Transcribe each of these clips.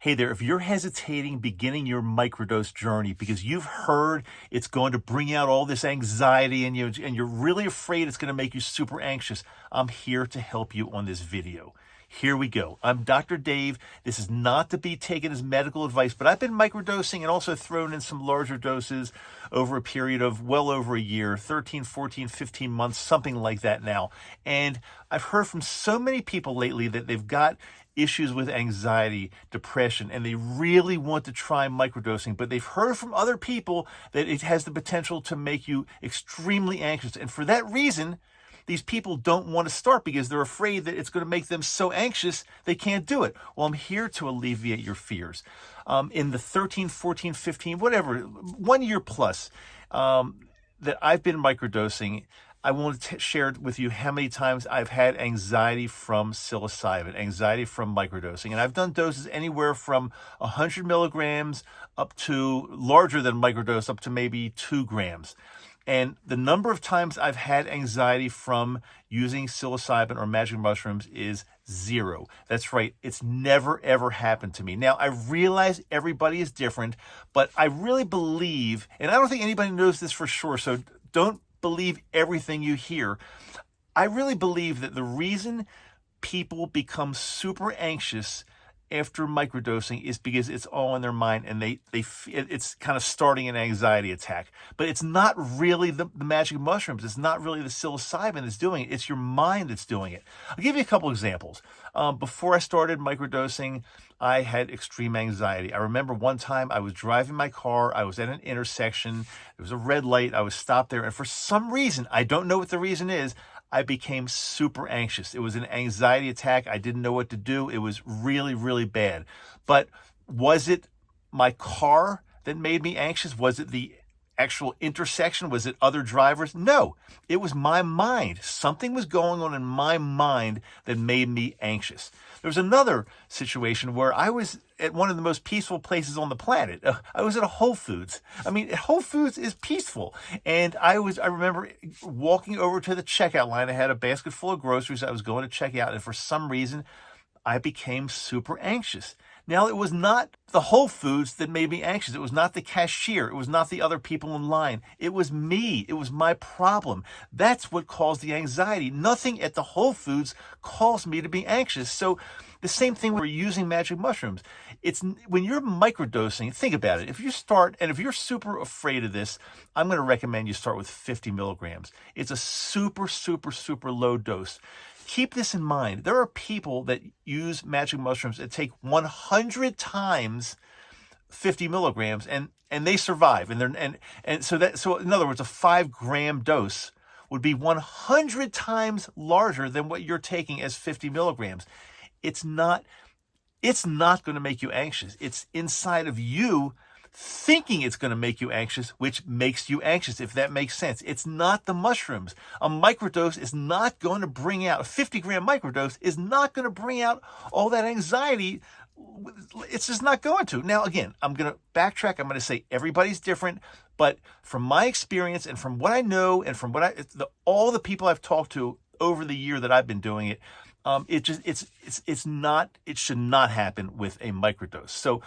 Hey there, if you're hesitating beginning your microdose journey because you've heard it's going to bring out all this anxiety and you're really afraid it's going to make you super anxious, I'm here to help you on this video. Here we go. I'm Dr. Dave. This is not to be taken as medical advice, but I've been microdosing and also thrown in some larger doses over a period of well over a year, 13, 14, 15 months, something like that now. And I've heard from so many people lately that they've got issues with anxiety, depression, and they really want to try microdosing, but they've heard from other people that it has the potential to make you extremely anxious. And for that reason, these people don't want to start because they're afraid that it's going to make them so anxious they can't do it. Well, I'm here to alleviate your fears. In the 13, 14, 15, whatever, 1 year plus that I've been microdosing, I want to share with you how many times I've had anxiety from psilocybin, anxiety from microdosing. And I've done doses anywhere from 100 milligrams up to larger than microdose, up to maybe 2 grams. And the number of times I've had anxiety from using psilocybin or magic mushrooms is 0. That's right. It's never, ever happened to me. Now, I realize everybody is different, but I really believe, and I don't think anybody knows this for sure, so don't believe everything you hear. I really believe that the reason people become super anxious after microdosing is because it's all in their mind and it's kind of starting an anxiety attack. But it's not really the magic mushrooms. It's not really the psilocybin that's doing it. It's your mind that's doing it. I'll give you a couple examples. Before I started microdosing, I had extreme anxiety. I remember one time I was driving my car. I was at an intersection. There was a red light. I was stopped there. And for some reason, I don't know what the reason is, I became super anxious. It was an anxiety attack. I didn't know what to do. It was really, really bad. But was it my car that made me anxious? Was it the actual intersection? Was it other drivers? No, it was my mind. Something was going on in my mind that made me anxious. There was another situation where I was at one of the most peaceful places on the planet. I was at a Whole Foods. I mean, Whole Foods is peaceful. And I remember walking over to the checkout line. I had a basket full of groceries I was going to check out. And for some reason, I became super anxious. Now, it was not the Whole Foods that made me anxious. It was not the cashier. It was not the other people in line. It was me. It was my problem. That's what caused the anxiety. Nothing at the Whole Foods caused me to be anxious. So the same thing when we're using magic mushrooms. It's when you're microdosing, think about it. If you're super afraid of this, I'm going to recommend you start with 50 milligrams. It's a super, super, super low dose. Keep this in mind. There are people that use magic mushrooms that take 100 times 50 milligrams and they survive. So in other words, a 5-gram dose would be 100 times larger than what you're taking as 50 milligrams. It's not going to make you anxious. It's inside of you thinking it's going to make you anxious, which makes you anxious, if that makes sense. It's not the mushrooms. A microdose is not going to bring out, a 50-gram microdose is not going to bring out all that anxiety. It's just not going to. Now, again, I'm going to backtrack. I'm going to say everybody's different, but from my experience and from what I know and from all the people I've talked to over the year that I've been doing it, it should not happen with a microdose. So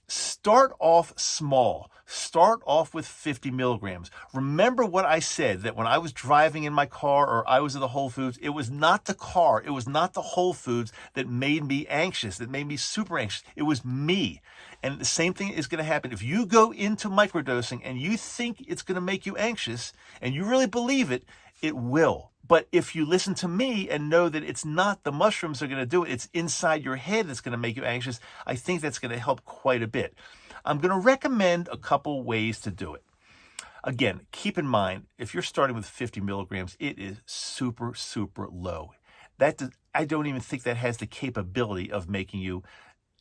start off small. Start off with 50 milligrams. Remember what I said, that when I was driving in my car or I was at the Whole Foods, it was not the car, it was not the Whole Foods that made me anxious, that made me super anxious. It was me. And the same thing is going to happen. If you go into microdosing and you think it's going to make you anxious and you really believe it, it will. But if you listen to me and know that it's not the mushrooms that are going to do it, it's inside your head that's going to make you anxious, I think that's going to help quite a bit. I'm going to recommend a couple ways to do it. Again, keep in mind, if you're starting with 50 milligrams, it is super, super low. I don't even think that has the capability of making you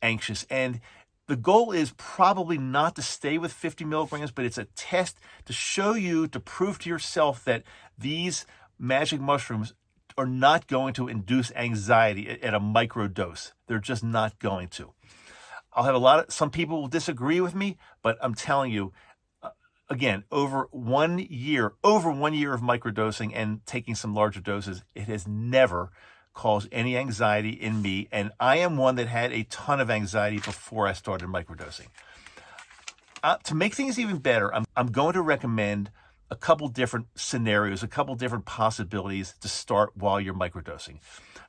anxious. And the goal is probably not to stay with 50 milligrams, but it's a test to show you, to prove to yourself that these magic mushrooms are not going to induce anxiety at a micro dose. They're just not going to. I'll have some people will disagree with me, but I'm telling you, again, over 1 year of microdosing and taking some larger doses, it has never cause any anxiety in me. And I am one that had a ton of anxiety before I started microdosing. To make things even better, I'm going to recommend a couple different scenarios, a couple different possibilities to start while you're microdosing.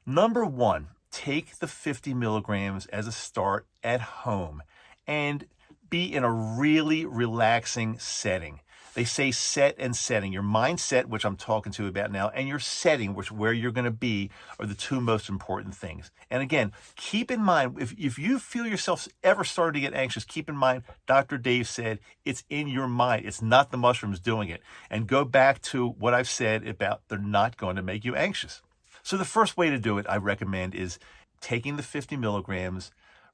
Number one, take the 50 milligrams as a start at home and be in a really relaxing setting. They say set and setting. Your mindset, which I'm talking to you about now, and your setting, which where you're going to be, are the two most important things. And again, keep in mind, if you feel yourself ever starting to get anxious, keep in mind, Dr. Dave said, it's in your mind. It's not the mushrooms doing it. And go back to what I've said about they're not going to make you anxious. So the first way to do it, I recommend, is taking the 50 milligrams,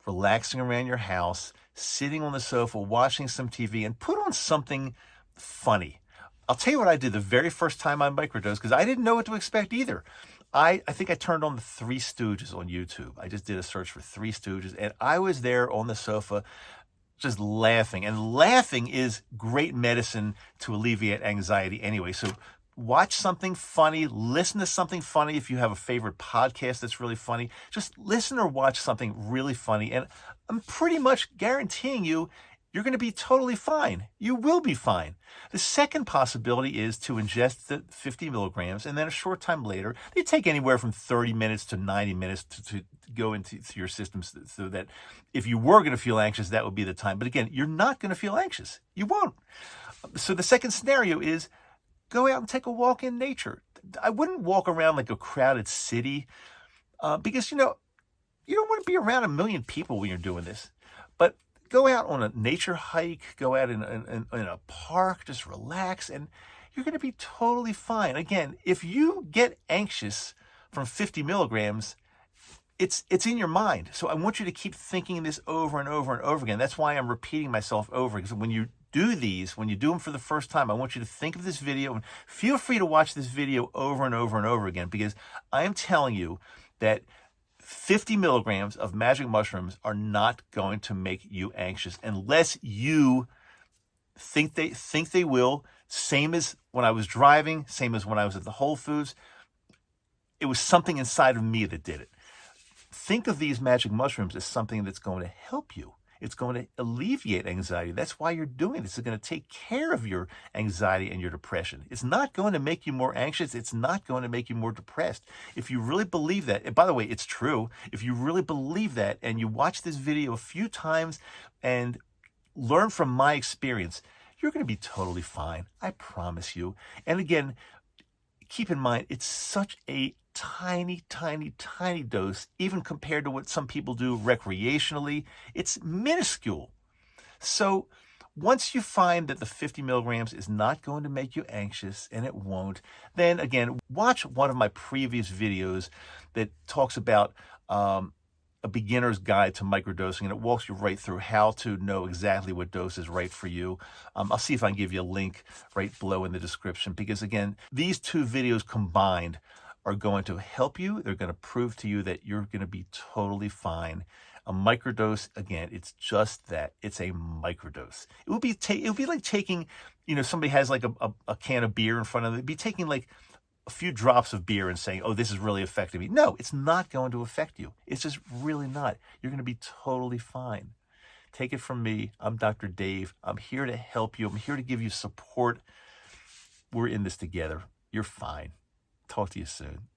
relaxing around your house, sitting on the sofa, watching some TV, and put on something funny. I'll tell you what I did the very first time I microdosed, because I didn't know what to expect either. I think I turned on the Three Stooges on YouTube. I just did a search for Three Stooges, and I was there on the sofa just laughing. And laughing is great medicine to alleviate anxiety anyway. So watch something funny, listen to something funny. If you have a favorite podcast that's really funny, just listen or watch something really funny. And I'm pretty much guaranteeing you, you're going to be totally fine. You will be fine. The second possibility is to ingest the 50 milligrams, and then a short time later, they take anywhere from 30 minutes to 90 minutes to go into your system, so that if you were going to feel anxious, that would be the time. But again, you're not going to feel anxious. You won't. So the second scenario is go out and take a walk in nature. I wouldn't walk around like a crowded city because, you don't want to be around a million people when you're doing this. But go out on a nature hike, go out in a park, just relax, and you're going to be totally fine. Again, if you get anxious from 50 milligrams, it's in your mind. So I want you to keep thinking this over and over and over again. That's why I'm repeating myself over, because when you do these, when you do them for the first time, I want you to think of this video, and feel free to watch this video over and over and over again, because I am telling you that 50 milligrams of magic mushrooms are not going to make you anxious unless you think they will. Same as when I was driving, same as when I was at the Whole Foods. It was something inside of me that did it. Think of these magic mushrooms as something that's going to help you. It's going to alleviate anxiety. That's why you're doing this. It's going to take care of your anxiety and your depression. It's not going to make you more anxious. It's not going to make you more depressed. If you really believe that, and by the way, it's true, if you really believe that and you watch this video a few times and learn from my experience, you're going to be totally fine. I promise you. And again, keep in mind, it's such a tiny, tiny, tiny dose, even compared to what some people do recreationally. It's minuscule. So once you find that the 50 milligrams is not going to make you anxious, and it won't, then again, watch one of my previous videos that talks about a beginner's guide to microdosing, and it walks you right through how to know exactly what dose is right for you. I'll see if I can give you a link right below in the description, because again, these two videos combined are going to help you. They're going to prove to you that you're going to be totally fine. A microdose, again, it's just that. It's a microdose. It would be like taking, somebody has like a can of beer in front of them. It'd be taking like a few drops of beer and saying, oh, this is really affecting me. No, it's not going to affect you. It's just really not. You're going to be totally fine. Take it from me. I'm Dr. Dave. I'm here to help you. I'm here to give you support. We're in this together. You're fine. Talk to you soon.